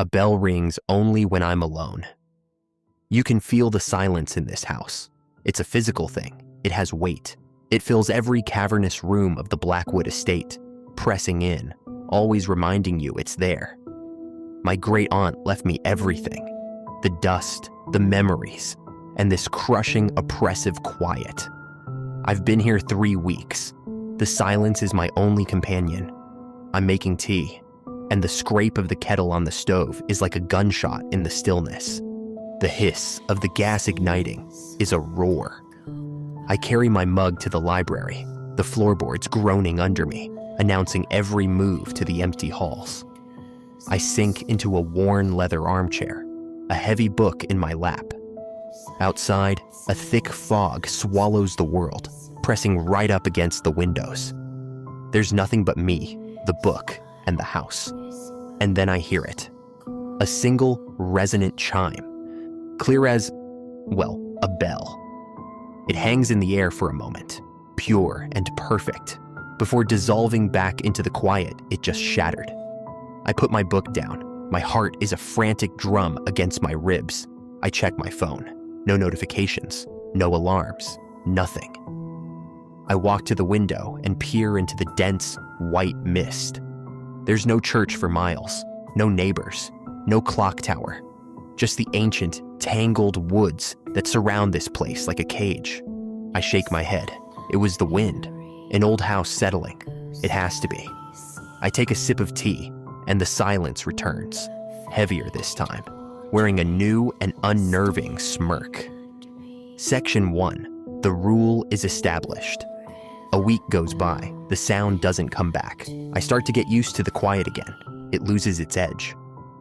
A bell rings only when I'm alone. You can feel the silence in this house. It's a physical thing. It has weight. It fills every cavernous room of the Blackwood estate, pressing in, always reminding you it's there. My great aunt left me everything. The dust, the memories, and this crushing, oppressive quiet. I've been here 3 weeks. The silence is my only companion. I'm making tea, and the scrape of the kettle on the stove is like a gunshot in the stillness. The hiss of the gas igniting is a roar. I carry my mug to the library, the floorboards groaning under me, announcing every move to the empty halls. I sink into a worn leather armchair, a heavy book in my lap. Outside, a thick fog swallows the world, pressing right up against the windows. There's nothing but me, the book, and the house. And then I hear it. A single resonant chime, clear as, well, a bell. It hangs in the air for a moment, pure and perfect, before dissolving back into the quiet it just shattered. I put my book down. My heart is a frantic drum against my ribs. I check my phone. No notifications, no alarms, nothing. I walk to the window and peer into the dense, white mist. There's no church for miles, no neighbors, no clock tower, just the ancient, tangled woods that surround this place like a cage. I shake my head. It was the wind, an old house settling. It has to be. I take a sip of tea, and the silence returns, heavier this time, wearing a new and unnerving smirk. Section 1. The rule is established. A week goes by. The sound doesn't come back. I start to get used to the quiet again. It loses its edge.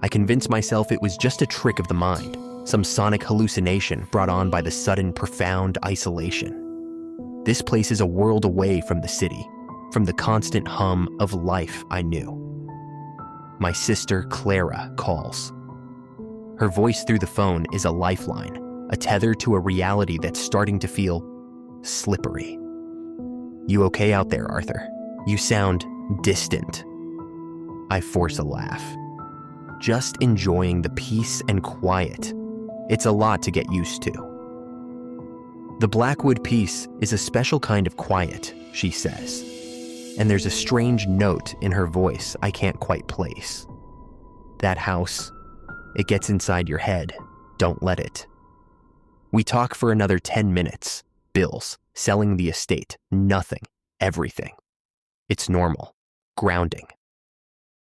I convince myself it was just a trick of the mind, some sonic hallucination brought on by the sudden, profound isolation. This place is a world away from the city, from the constant hum of life I knew. My sister, Clara, calls. Her voice through the phone is a lifeline, a tether to a reality that's starting to feel slippery. You okay out there, Arthur? You sound distant. I force a laugh. Just enjoying the peace and quiet. It's a lot to get used to. The Blackwood peace is a special kind of quiet, she says. And there's a strange note in her voice I can't quite place. That house, it gets inside your head. Don't let it. We talk for another 10 minutes. Bills, selling the estate, nothing, everything. It's normal, grounding.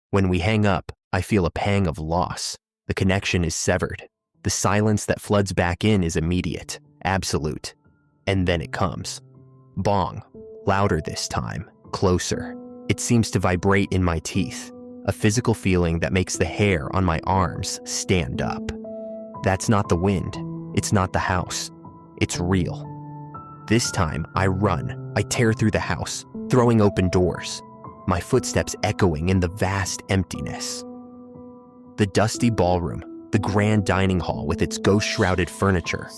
When we hang up, I feel a pang of loss. The connection is severed. The silence that floods back in is immediate, absolute. And then it comes. Bong, louder this time, closer. It seems to vibrate in my teeth, a physical feeling that makes the hair on my arms stand up. That's not the wind. It's not the house. It's real. This time, I run. I tear through the house, throwing open doors, my footsteps echoing in the vast emptiness. The dusty ballroom, the grand dining hall with its ghost-shrouded furniture,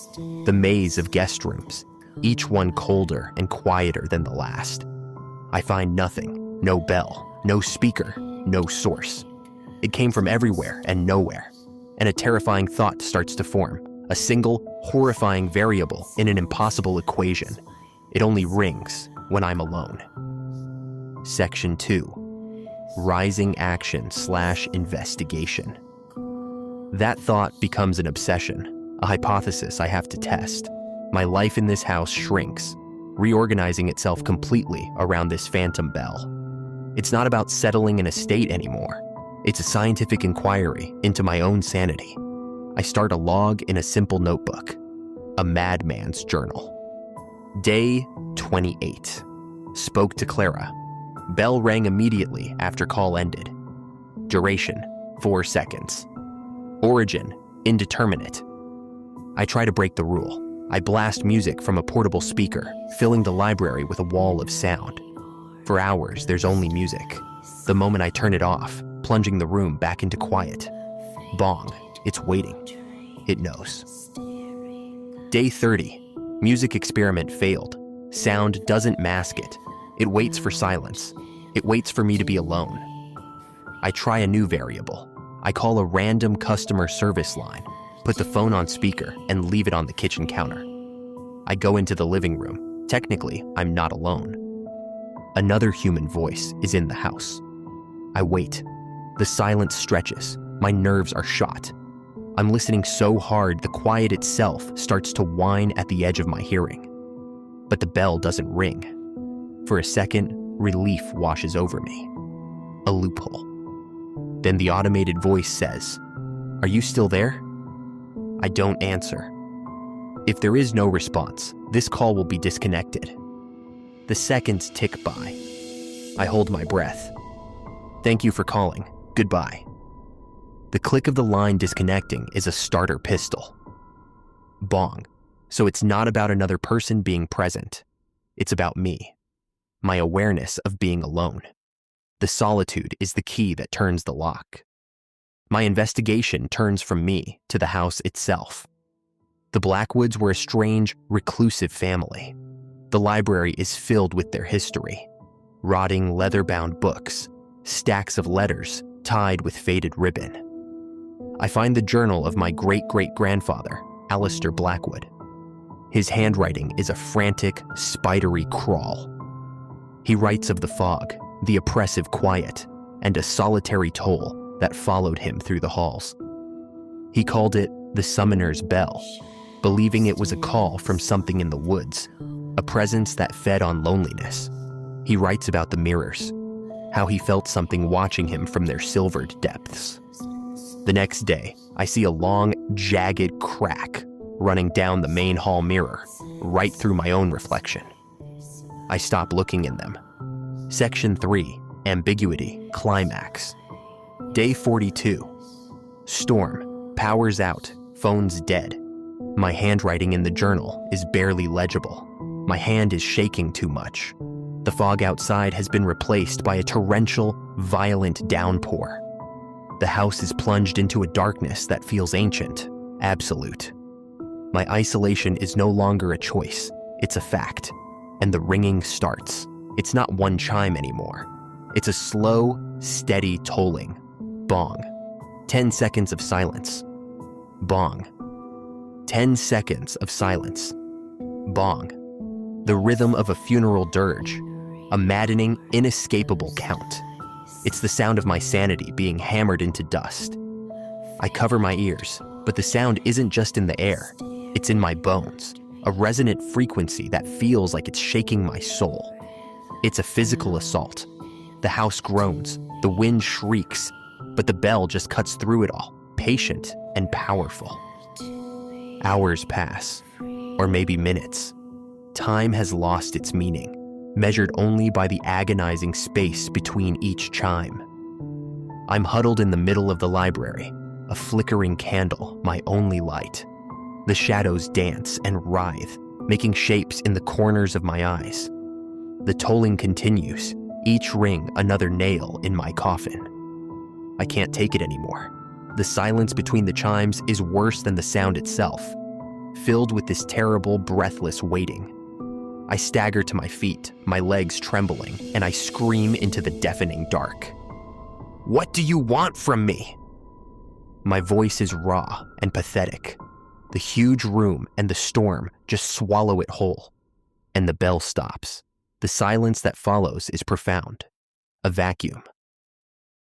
the maze of guest rooms, each one colder and quieter than the last. I find nothing, no bell, no speaker, no source. It came from everywhere and nowhere, and a terrifying thought starts to form. A single, horrifying variable in an impossible equation. It only rings when I'm alone. Section 2. Rising action / investigation. That thought becomes an obsession, a hypothesis I have to test. My life in this house shrinks, reorganizing itself completely around this phantom bell. It's not about settling an estate anymore. It's a scientific inquiry into my own sanity. I start a log in a simple notebook, a madman's journal. Day 28. Spoke to Clara. Bell rang immediately after call ended. Duration, 4 seconds. Origin, indeterminate. I try to break the rule. I blast music from a portable speaker, filling the library with a wall of sound. For hours, there's only music. The moment I turn it off, plunging the room back into quiet. Bong. It's waiting. It knows. Day 30. Music experiment failed. Sound doesn't mask it. It waits for silence. It waits for me to be alone. I try a new variable. I call a random customer service line, put the phone on speaker, and leave it on the kitchen counter. I go into the living room. Technically, I'm not alone. Another human voice is in the house. I wait. The silence stretches. My nerves are shot. I'm listening so hard the quiet itself starts to whine at the edge of my hearing. But the bell doesn't ring. For a second, relief washes over me. A loophole. Then the automated voice says, "Are you still there?" I don't answer. If there is no response, this call will be disconnected. The seconds tick by. I hold my breath. "Thank you for calling. Goodbye." The click of the line disconnecting is a starter pistol. Bong. So it's not about another person being present. It's about me. My awareness of being alone. The solitude is the key that turns the lock. My investigation turns from me to the house itself. The Blackwoods were a strange, reclusive family. The library is filled with their history. Rotting, leather-bound books, stacks of letters tied with faded ribbon. I find the journal of my great-great-grandfather, Alistair Blackwood. His handwriting is a frantic, spidery crawl. He writes of the fog, the oppressive quiet, and a solitary toll that followed him through the halls. He called it the summoner's bell, believing it was a call from something in the woods, a presence that fed on loneliness. He writes about the mirrors, how he felt something watching him from their silvered depths. The next day, I see a long, jagged crack running down the main hall mirror, right through my own reflection. I stop looking in them. Section 3, Ambiguity, Climax. Day 42. Storm, power's out, phone's dead. My handwriting in the journal is barely legible. My hand is shaking too much. The fog outside has been replaced by a torrential, violent downpour. The house is plunged into a darkness that feels ancient, absolute. My isolation is no longer a choice, it's a fact. And the ringing starts. It's not one chime anymore. It's a slow, steady tolling. Bong. 10 seconds of silence. Bong. 10 seconds of silence. Bong. The rhythm of a funeral dirge. A maddening, inescapable count. It's the sound of my sanity being hammered into dust. I cover my ears, but the sound isn't just in the air. It's in my bones, a resonant frequency that feels like it's shaking my soul. It's a physical assault. The house groans, the wind shrieks, but the bell just cuts through it all, patient and powerful. Hours pass, or maybe minutes. Time has lost its meaning, measured only by the agonizing space between each chime. I'm huddled in the middle of the library, a flickering candle, my only light. The shadows dance and writhe, making shapes in the corners of my eyes. The tolling continues, each ring another nail in my coffin. I can't take it anymore. The silence between the chimes is worse than the sound itself, filled with this terrible, breathless waiting. I stagger to my feet, my legs trembling, and I scream into the deafening dark. "What do you want from me?" My voice is raw and pathetic. The huge room and the storm just swallow it whole. And the bell stops. The silence that follows is profound. A vacuum.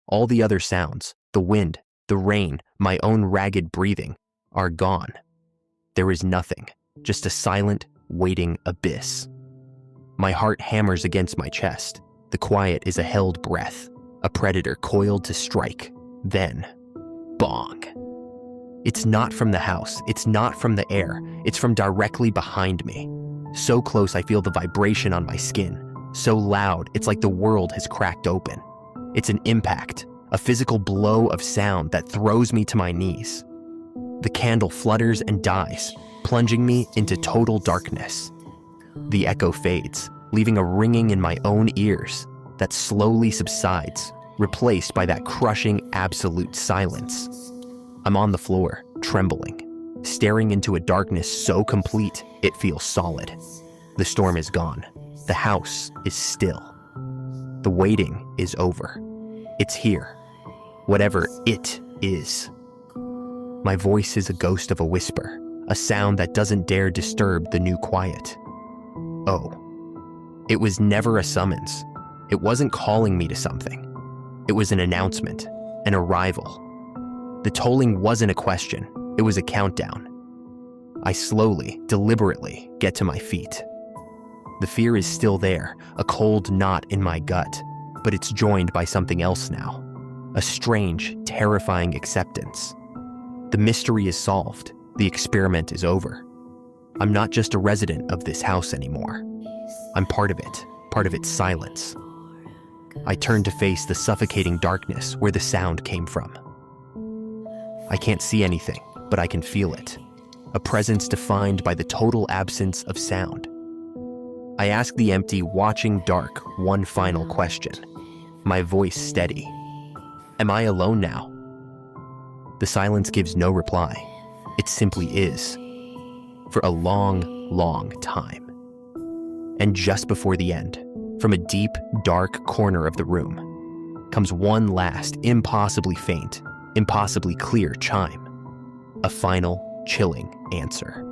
All the other sounds, the wind, the rain, my own ragged breathing, are gone. There is nothing, just a silent, waiting abyss. My heart hammers against my chest. The quiet is a held breath, a predator coiled to strike. Then, bong. It's not from the house, it's not from the air, it's from directly behind me. So close I feel the vibration on my skin. So loud, it's like the world has cracked open. It's an impact, a physical blow of sound that throws me to my knees. The candle flutters and dies, plunging me into total darkness. The echo fades, leaving a ringing in my own ears that slowly subsides, replaced by that crushing absolute silence. I'm on the floor, trembling, staring into a darkness so complete it feels solid. The storm is gone. The house is still. The waiting is over. It's here. Whatever it is. My voice is a ghost of a whisper, a sound that doesn't dare disturb the new quiet. Oh, it was never a summons. It wasn't calling me to something. It was an announcement, an arrival. The tolling wasn't a question, it was a countdown. I slowly, deliberately get to my feet. The fear is still there, a cold knot in my gut, but it's joined by something else now. A strange, terrifying acceptance. The mystery is solved. The experiment is over. I'm not just a resident of this house anymore. I'm part of it, part of its silence. I turn to face the suffocating darkness where the sound came from. I can't see anything, but I can feel it. A presence defined by the total absence of sound. I ask the empty, watching dark one final question, my voice steady. Am I alone now? The silence gives no reply. It simply is. For a long, long time. And just before the end, from a deep, dark corner of the room, comes one last, impossibly faint, impossibly clear chime. A final, chilling answer.